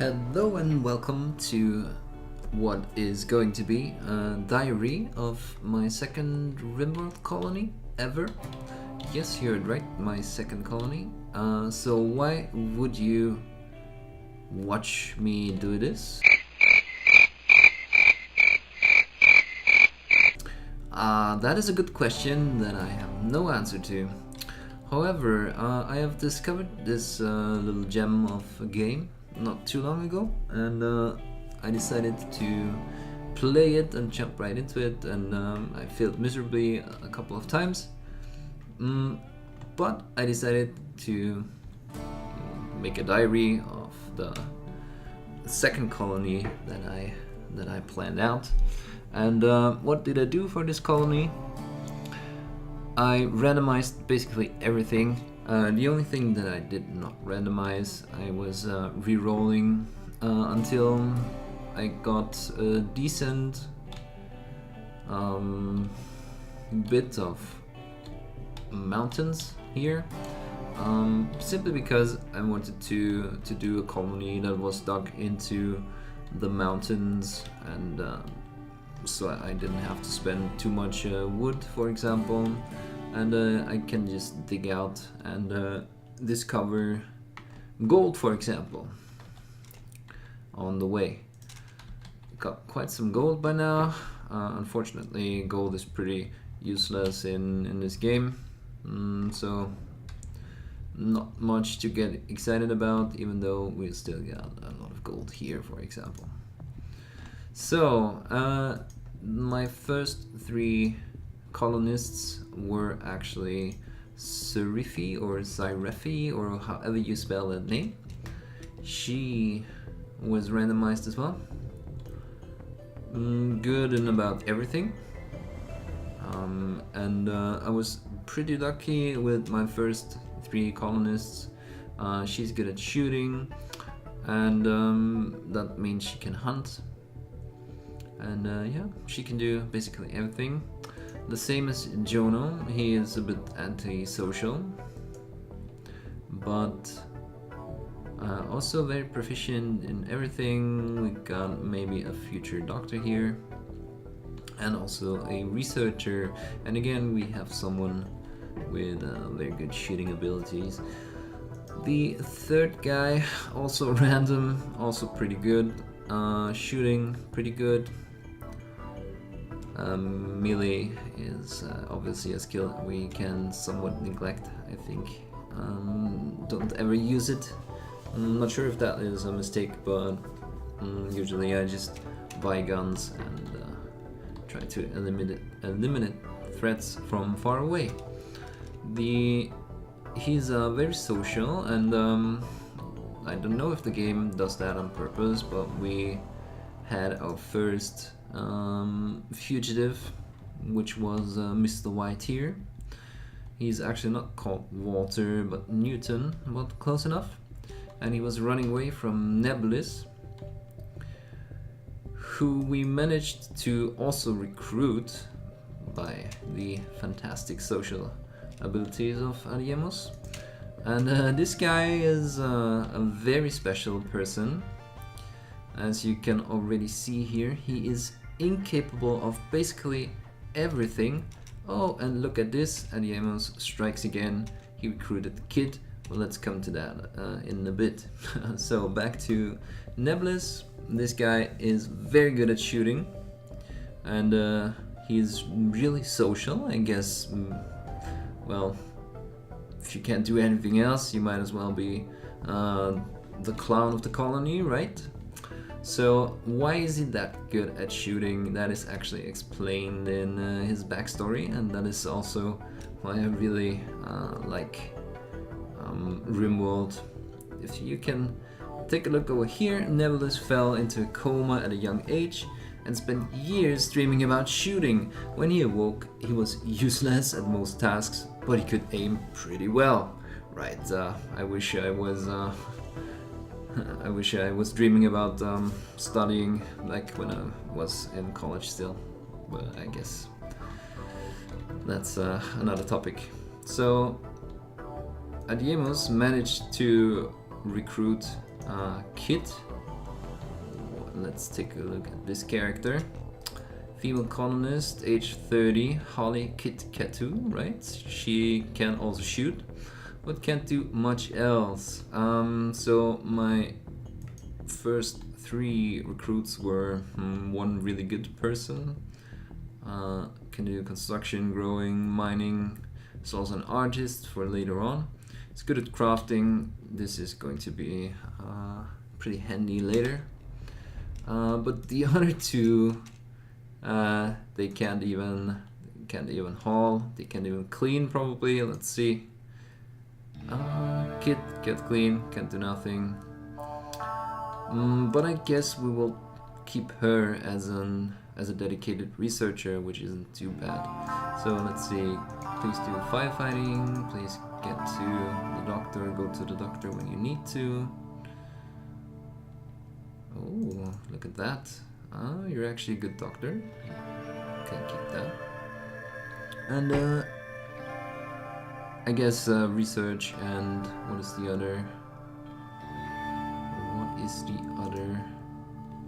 Hello and welcome to what is going to be a diary of my second Rimworld colony ever. Yes, you heard right, my second colony. So why would you watch me do this? That is a good question that I have no answer to. However, I have discovered this little gem of a game not too long ago, and I decided to play it and jump right into it, and I failed miserably a couple of times, but I decided to make a diary of the second colony that I planned out. And what did I do for this colony? I randomized basically everything. The only thing that I did not randomize, I was re-rolling until I got a decent bit of mountains here, simply because I wanted to do a colony that was dug into the mountains, and so I didn't have to spend too much wood, for example. And I can just dig out and discover gold, for example, on the way. Got quite some gold by now. Unfortunately, gold is pretty useless in this game, so not much to get excited about, even though we still got a lot of gold here, for example. So my first three colonists were actually Surifi or Zyrefi, or however you spell that name. She was randomized as well. Good in about everything. And I was pretty lucky with my first three colonists. She's good at shooting, and that means she can hunt. And yeah, she can do basically everything. The same as Jono, he is a bit antisocial, but also very proficient in everything. We got maybe a future doctor here, and also a researcher, and again we have someone with very good shooting abilities. The third guy, also random, also pretty good, shooting pretty good. Melee is obviously a skill we can somewhat neglect, I think. Don't ever use it. I'm not sure if that is a mistake, but usually I just buy guns and try to eliminate threats from far away. He's very social, and I don't know if the game does that on purpose, but we had our first fugitive, which was Mr. White here. He's actually not called Walter but Newton, but close enough. And he was running away from Nebulous, who we managed to also recruit by the fantastic social abilities of Adiemos. And this guy is a very special person. As you can already see here, he is incapable of basically everything. Oh, and look at this, Adiemos strikes again. He recruited the kid. Well, let's come to that in a bit. So back to Nebulous. This guy is very good at shooting, and he's really social, I guess. Well, if you can't do anything else, you might as well be the clown of the colony, right? So why is he that good at shooting? That is actually explained in his backstory, and that is also why I really like Rimworld. If you can take a look over here, Nebulous fell into a coma at a young age and spent years dreaming about shooting. When he awoke, he was useless at most tasks, but he could aim pretty well. Right, I wish I was dreaming about studying like when I was in college still, but I guess that's another topic. So Adiemos managed to recruit Kit let's take a look at this character. Female colonist, age 30, Holly Kit Katu, right? She can also shoot, but can't do much else. So my first 3 recruits were one really good person. Can do construction, growing, mining. He's also an artist for later on. He's good at crafting. This is going to be pretty handy later. But the other 2, they can't even haul. They can't even clean probably. Let's see. Kit can't clean. Can't do nothing. But I guess we will keep her as a dedicated researcher, which isn't too bad. So let's see. Please do firefighting. Please get to the doctor. Go to the doctor when you need to. Oh, look at that. You're actually a good doctor. Can keep that. And I guess research and what is the other?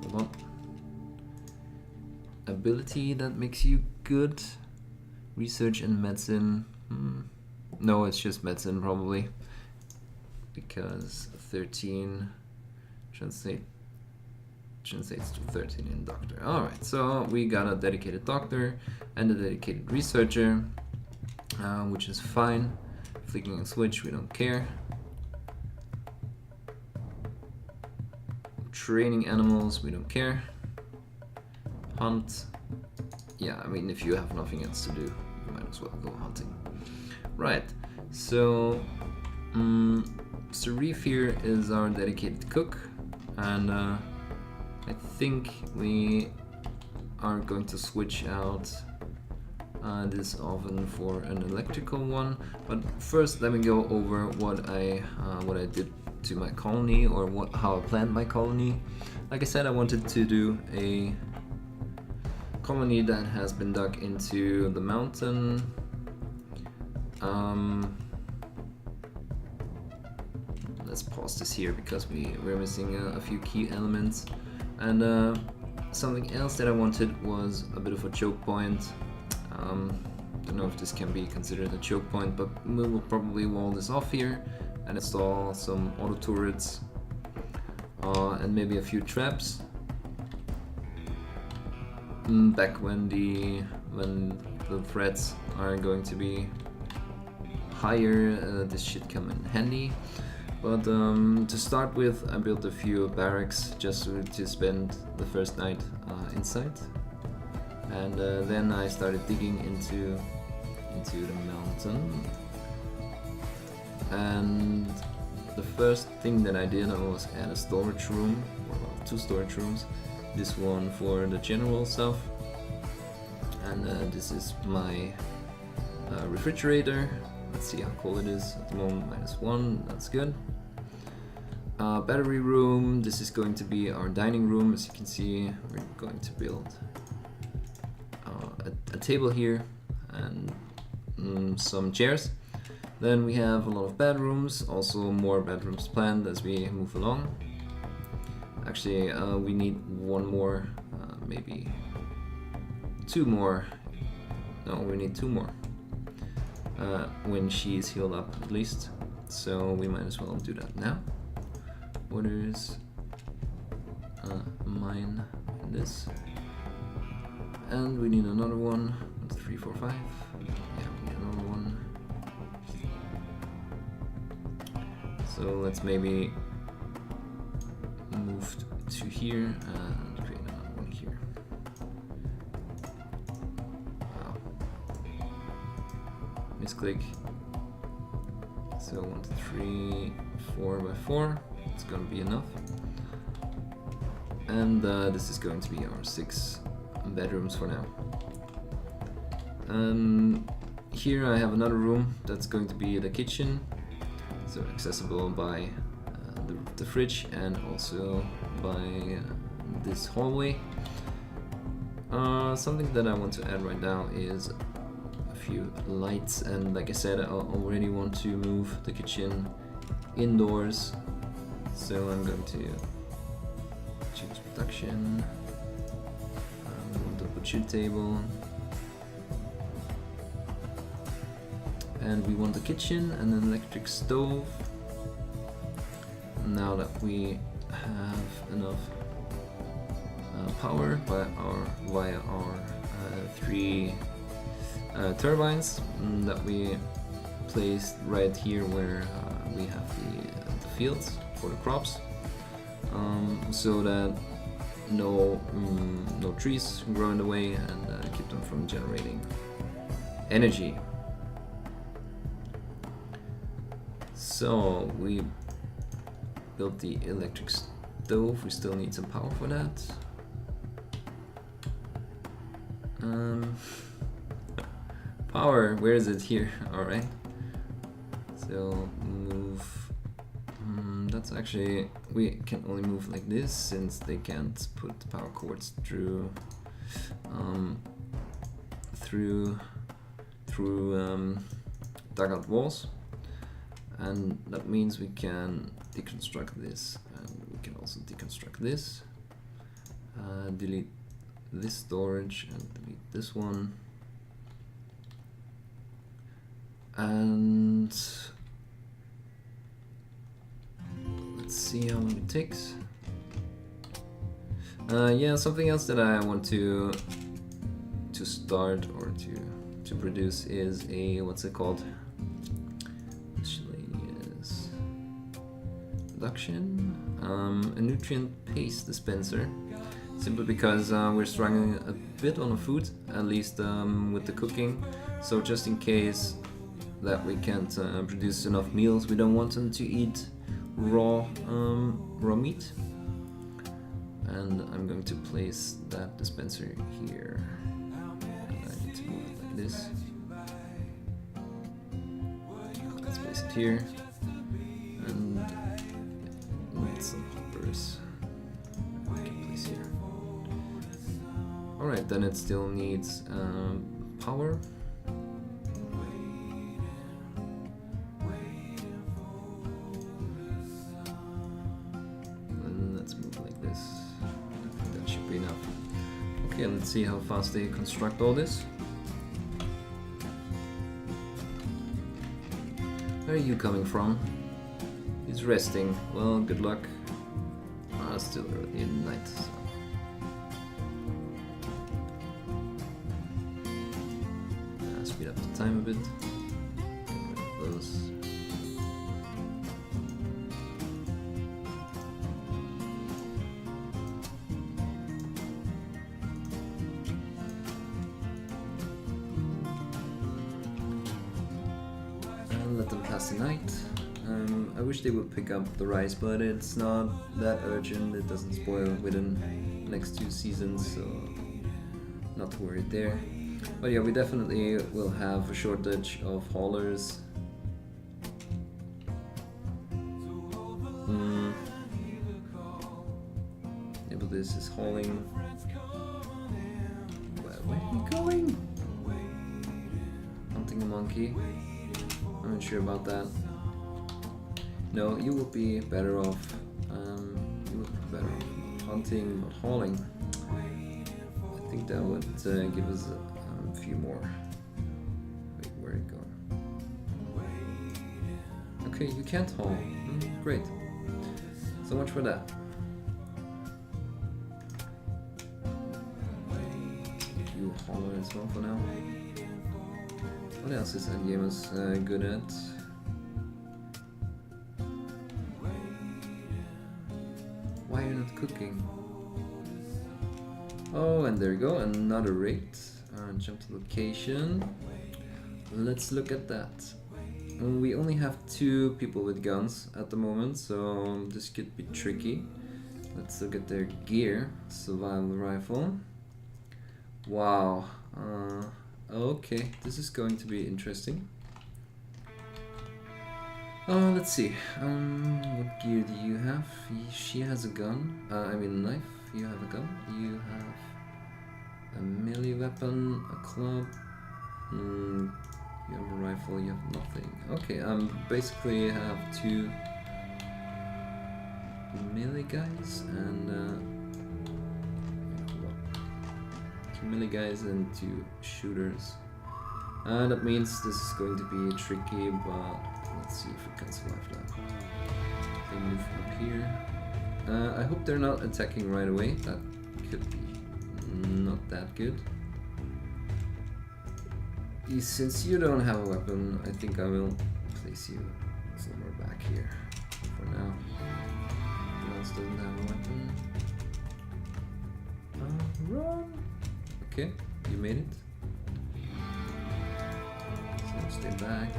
Hold on. Ability that makes you good. Research and medicine. No, it's just medicine probably. Because 13 translates to 13 in doctor. Alright, so we got a dedicated doctor and a dedicated researcher, which is fine. Flicking a switch, we don't care. Training animals, we don't care. Hunt. Yeah, I mean, if you have nothing else to do, you might as well go hunting. Right, so Sarif here is our dedicated cook, and I think we are going to switch out this oven for an electrical one. But first, let me go over what I did to my colony, or how I planned my colony. Like I said, I wanted to do a colony that has been dug into the mountain. Let's pause this here because we're missing a few key elements. And something else that I wanted was a bit of a choke point. Don't know if this can be considered a choke point, but we will probably wall this off here and install some auto turrets and maybe a few traps. Back when the threats are going to be higher, this should come in handy. But to start with, I built a few barracks just to spend the first night inside, and then I started digging into the mountain. And the first thing that I did was add a storage room, or 2 storage rooms. This one for the general stuff, and this is my refrigerator. Let's see how cold it is at the moment. -1, that's good. Battery room. This is going to be our dining room. As you can see, we're going to build a table here and some chairs. Then we have a lot of bedrooms, also more bedrooms planned as we move along. Actually, we need 1 more, maybe 2 more. No, we need 2 more. When she's healed up at least. So we might as well do that now. Orders, mine, and this. And we need another one. 1, 2, 3, 4, 5. Yeah, we need another one. So let's maybe move to here and create another one here. Wow. Misclick. So 1, 2, 3, 4 by 4. It's gonna be enough. And this is going to be our 6 bedrooms for now. Here I have another room that's going to be the kitchen, so accessible by the fridge and also by this hallway. Something that I want to add right now is a few lights, and like I said, I already want to move the kitchen indoors, so I'm going to Change production. We want a butcher table. And we want a kitchen and an electric stove. Now that we have enough power via our 3 turbines that we placed right here where we have the fields for the crops, so that no trees grow in the way and keep them from generating energy. So we built the electric stove. We still need some power for that. Power, where is it? Here. Alright. So move. That's actually, we can only move like this since they can't put power cords through dugout walls, and that means we can deconstruct this, and we can also deconstruct this, delete this storage and delete this one, and let's see how long it takes. Yeah, something else that I want to start or to produce is a, what's it called? Miscellaneous production. A nutrient paste dispenser. Simply because we're struggling a bit on the food, at least with the cooking. So just in case that we can't produce enough meals, we don't want them to eat raw meat. And I'm going to place that dispenser here. And I need to move it like this. Let's place it here. And need some hoppers. We can place here. Alright, then it still needs power. And let's move like this. I think that should be enough. Okay, let's see how fast they construct all this. Where are you coming from? He's resting. Well, good luck. Still early in the night. So. Speed up the time a bit. Get rid of those. And let them pass the night. I wish they would pick up the rice, but it's not that urgent. It doesn't spoil within the next 2 seasons, so not to worry there. But yeah, we definitely will have a shortage of haulers. Yeah, but this is hauling. Where are you going? Hunting a monkey. I'm not sure about that. No, you would be better off. You would be better off hunting, not hauling. I think that would give us a few more. Wait, where are you going? Okay, you can't haul. Great. So much for that. You hauler as well for now. What else is Endgamers good at? Why are you not cooking? Oh, and there you go, another rate. Jump to location. Let's look at that. We only have 2 people with guns at the moment, so this could be tricky. Let's look at their gear. Survival rifle. Wow. Okay, this is going to be interesting. Let's see. What gear do you have? She has a gun. I mean a knife. You have a gun. You have a melee weapon, a club. You have a rifle. You have nothing. Okay. Basically have 2 melee guys and melee guys and 2 shooters. That means this is going to be tricky, but let's see if we can survive that. They move up here. I hope they're not attacking right away. That could be not that good. Since you don't have a weapon, I think I will place you somewhere back here for now. Who else doesn't have a weapon? Run! Okay, you made it. So stay back.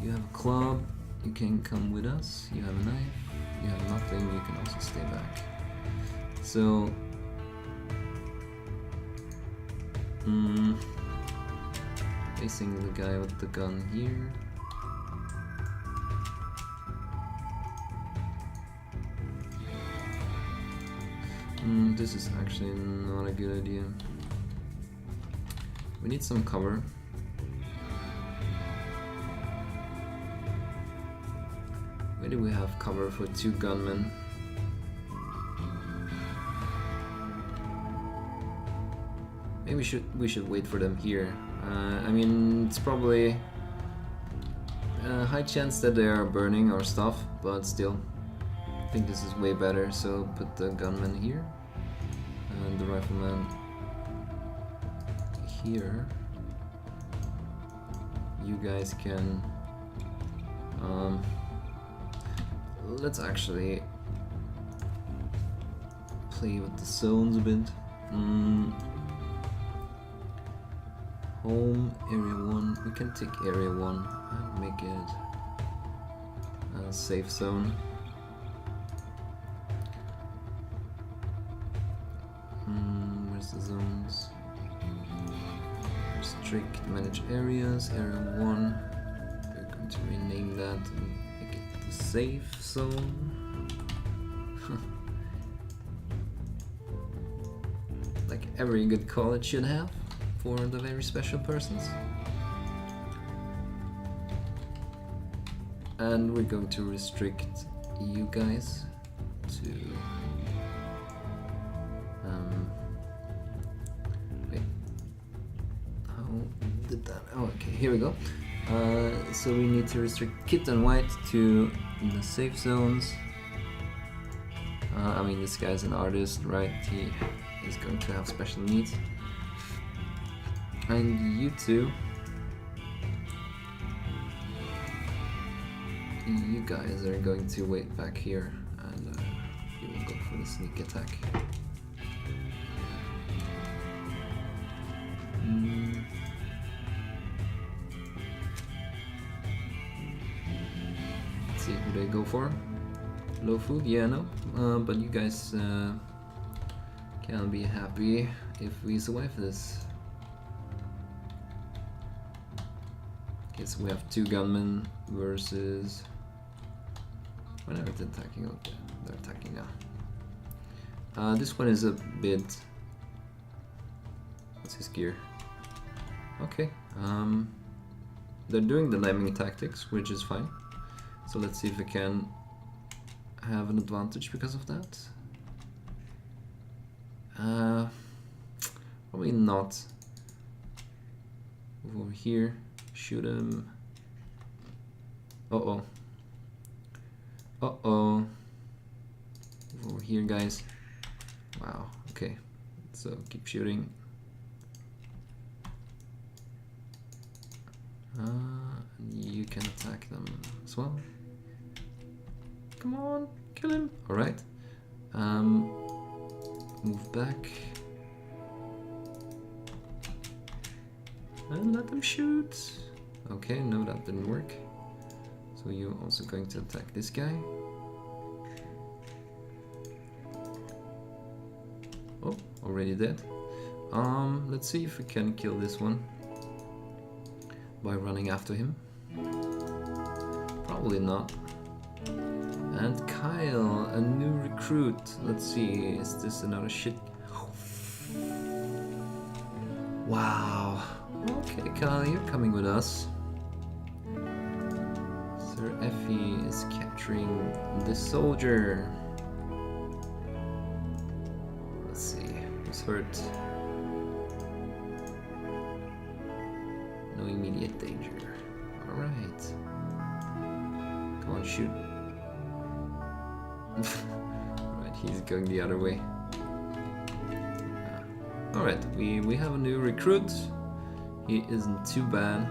You have a club, you can come with us. You have a knife, you have nothing, you can also stay back. So facing the guy with the gun here. This is actually not a good idea. We need some cover. Where do we have cover for 2 gunmen? Maybe we should wait for them here. I mean, it's probably a high chance that they are burning our stuff, but still, I think this is way better. So put the gunman here and the rifleman here. You guys can. Let's actually play with the zones a bit. Home, area 1. We can take area 1 and make it a safe zone. Where's the zones? Restrict, manage areas, area 1. We're going to rename that and make it the safe zone. Like every good college should have. For the very special persons. And we're going to restrict you guys to wait, how did that? Oh, okay, here we go. So we need to restrict Kit and White to the safe zones. I mean, this guy's an artist, right? He is going to have special needs. And you two, you guys are going to wait back here, and you will go for the sneak attack. Let's see who they go for. Low food, yeah, no, but you guys can be happy if we survive this. Okay, so we have 2 gunmen versus. When are they attacking? Okay, they're attacking now. This one is a bit. What's his gear? Okay. They're doing the naming tactics, which is fine. So let's see if we can have an advantage because of that. Probably not. Move over here. Shoot him. Uh-oh. Uh-oh. Move over here, guys. Wow, okay. So keep shooting. You can attack them as well. Come on, kill him. Alright. Move back. And let them shoot. Okay, no, that didn't work. So you're also going to attack this guy. Oh, already dead. Let's see if we can kill this one by running after him. Probably not. And Kyle, a new recruit. Let's see, is this another shit? Wow. Okay, Kyle, you're coming with us. Sir Effie is capturing the soldier. Let's see, who's hurt. No immediate danger. Alright. Come on, shoot. Alright, he's going the other way. Alright, we have a new recruit. He isn't too bad.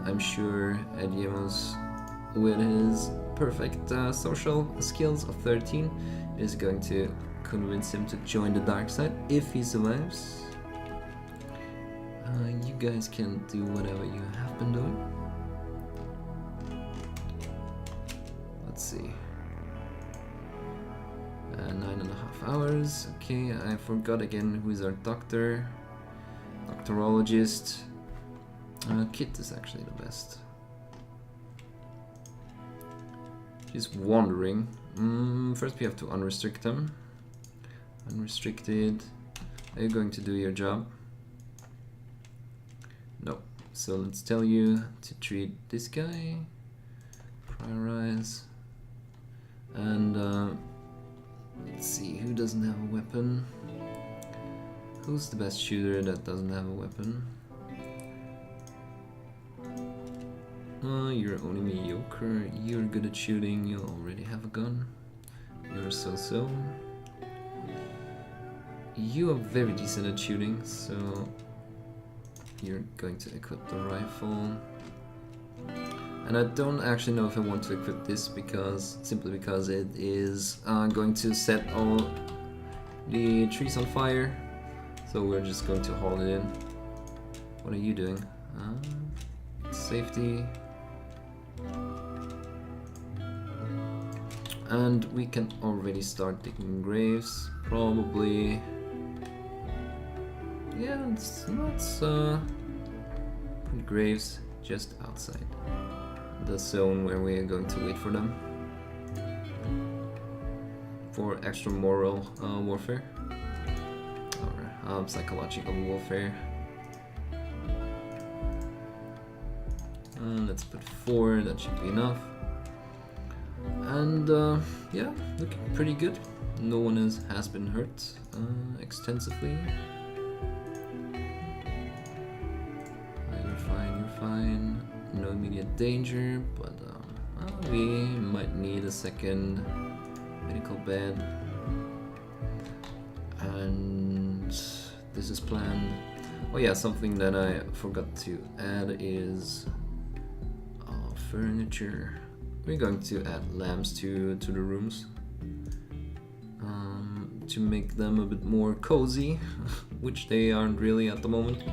I'm sure Ediemos, with his perfect social skills of 13, is going to convince him to join the dark side if he survives. You guys can do whatever you have been doing. Let's see. 9.5 hours. Okay, I forgot again who is our doctor. Doctorologist. Kit is actually the best. She's wandering. First we have to unrestrict him. Unrestricted. Are you going to do your job? No. So let's tell you to treat this guy. Prioritize. And let's see, who doesn't have a weapon? Who's the best shooter that doesn't have a weapon? You're only mediocre. You're good at shooting. You already have a gun. You're so-so. You are very decent at shooting, so you're going to equip the rifle. And I don't actually know if I want to equip this simply because it is going to set all the trees on fire. So we're just going to haul it in. What are you doing? Safety. And we can already start digging graves. Probably. Yeah, let's put graves just outside the zone where we are going to wait for them. For extra moral warfare. Or psychological warfare. Let's put 4, that should be enough. And yeah, looking pretty good. No one has been hurt extensively. You're fine. No immediate danger, but we might need a second medical bed. And this is planned. Oh yeah, something that I forgot to add is furniture. We're going to add lamps to the rooms to make them a bit more cozy, which they aren't really at the moment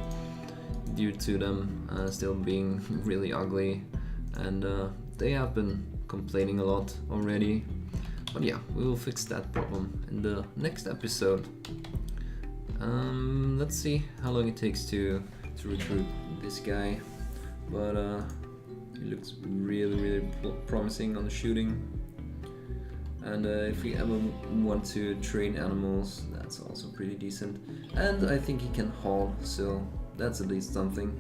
due to them still being really ugly, and they have been complaining a lot already. But yeah, we will fix that problem in the next episode. Let's see how long it takes to recruit this guy, but he looks really promising on the shooting. And if we ever want to train animals, that's also pretty decent. And I think he can haul, so that's at least something.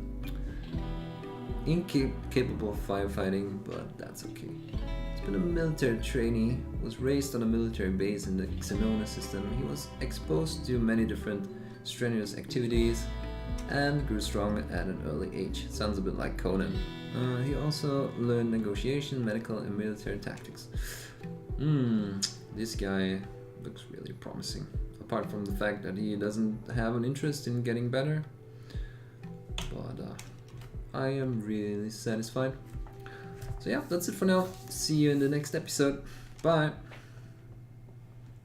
Incapable of firefighting, but that's okay. He's been a military trainee, was raised on a military base in the Xenona system. He was exposed to many different strenuous activities and grew strong at an early age. Sounds a bit like Conan. He also learned negotiation, medical, and military tactics. This guy looks really promising. Apart from the fact that he doesn't have an interest in getting better. But I am really satisfied. So yeah, that's it for now. See you in the next episode. Bye!